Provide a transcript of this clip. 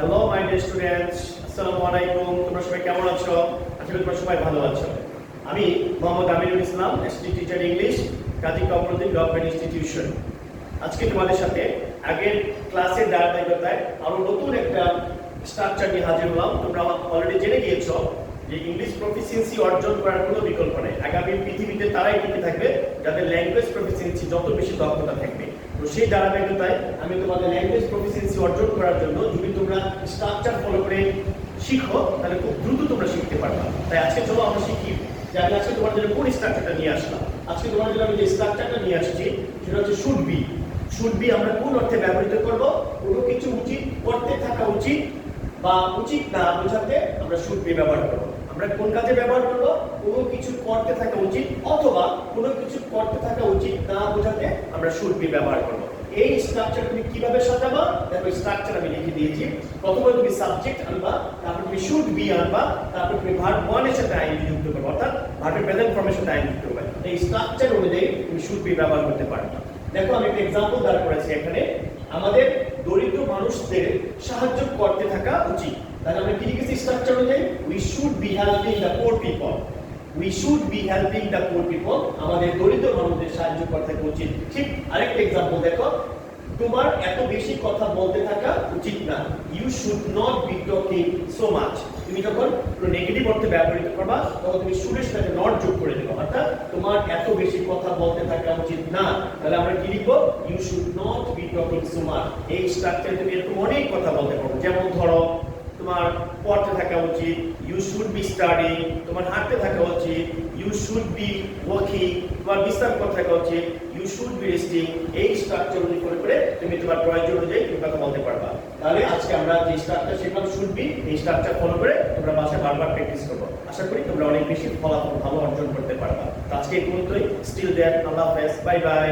Hello my dear students, আসসালামু আলাইকুম। তোমরা সবাই কেমন আছো? আশা করি তোমরা সবাই ভালো আছো। আমি Mohammad Aminul Islam, ST teacher English, কাজী কামরুদ্দিন গভর্নমেন্ট ইনস্টিটিউশন। আজকে তোমাদের সাথে আগের ক্লাসের ধারাবাহিকতায় আরো নতুন একটা স্ট্রাকচার নিয়ে হাজির হলাম। তোমরা অলরেডি জেনে গিয়েছো যে ইংলিশ প্রফিসিয়েন্সি অর্জন করার কোনো বিকল্প নেই। আগামী পৃথিবীতে তারাই টিকে থাকবে যাদের ল্যাঙ্গুয়েজ প্রফিসিয়েন্সি যত বেশি দক্ষতা থাকবে। তো সেই ধারাবাহিকতায় আমি তোমাদের ল্যাঙ্গুয়েজ প্রফিসিয়েন্সি অর্জন করার জন্য যদি তোমরা স্ট্রাকচার ফলো করে শিখো তাহলে খুব দ্রুত তোমরা শিখতে পারবা। তাই আজকে চলো আমরা শিখি যে আমি আজকে তোমার জন্য কোন স্ট্রাকচারটা নিয়ে আসলাম। আজকে তোমার জন্য আমি যে স্ট্রাকচারটা নিয়ে আসছি সেটা হচ্ছে শুড বি। শুড বি আমরা কোন অর্থে ব্যবহৃত করব? কোনো কিছু উচিত করতে থাকা উচিত বা উচিত না বোঝাতে আমরা শুড বি ব্যবহার করব। আমরা কোন কাজে ব্যবহার করব? কোনো কিছু করতে থাকা উচিত অথবা কোনো কিছু করতে থাকা উচিত না বোঝাতে আমরা শুড বি ব্যবহার করব। এই স্ট্রাকচার তুমি কিভাবে সাজাবা? দেখো স্ট্রাকচার আমি লিখে দিয়েছি। প্রথমে তুমি সাবজেক্ট আনবা, তারপর তুমি শুড বি আনবা, তারপর তুমি ভার্ব ওয়ান এর সাথে আইএনজি যুক্ত করবে, অর্থাৎ ভার্বের প্রেজেন্ট ফর্মের সাথে আইএনজি যুক্ত করবে। এই স্ট্রাকচার অনুযায়ী তুমি শুড বি ব্যবহার করতে পারবে। দেখো আমি একটা एग्जांपल দাঁড় করেছি এখানে। আমাদের দরিদ্র মানুষদের সাহায্য করতে থাকা উচিত। তাহলে আমরা কি লিখেছি স্ট্রাকচার অনুযায়ী? We should be helping the poor people. We should be helping the poor people. আমাদের দরিদ্র মানুষদের সাহায্য করতে থাকা উচিত। ঠিক আরেকটা एग्जांपल দেখো, তোমার এত বেশি কথা বলতে থাকা উচিত না। You should not be talking so much. তুমি যখন কোনো নেগেটিভ অর্থে ব্যবহৃত করবা তখন তুমি শুডের সাথে নট যোগ করে দেবে, অর্থাৎ তোমার এত বেশি কথা বলতে থাকা উচিত না। তাহলে আমরা কি লিখবো? You should not be talking so much. এই স্ট্রাকচারে তুমি এরকম অনেক কথা বলতে পারো। যেমন ধরো তোমার পড়তে থাকা উচিত, ইউ শুড বি স্টাডিং। তোমার হাঁটতে থাকা উচিত, ইউ শুড বি ওয়াকিং। তোমার বিশ্রাম করতে থাকা উচিত, ইউ শুড বি রেস্টিং। এই স্ট্রাকচার অনুযায়ী করে তুমি তোমার প্রয়োজন অনুযায়ী তুমি কথা বলতে পারবা। তাহলে আজকে আমরা যে স্ট্রাকচার শিখলাম শুড বি, এই স্ট্রাকচার ফলো করে তোমরা বাসায় বারবার প্র্যাকটিস করবো। আশা করি তোমরা অনেক বেশি ফলাফল ভালো অর্জন করতে পারবা। আজকে এই পর্যন্তই। স্টিল দেয়ার, আল্লাহ হাফেজ, বাই বাই।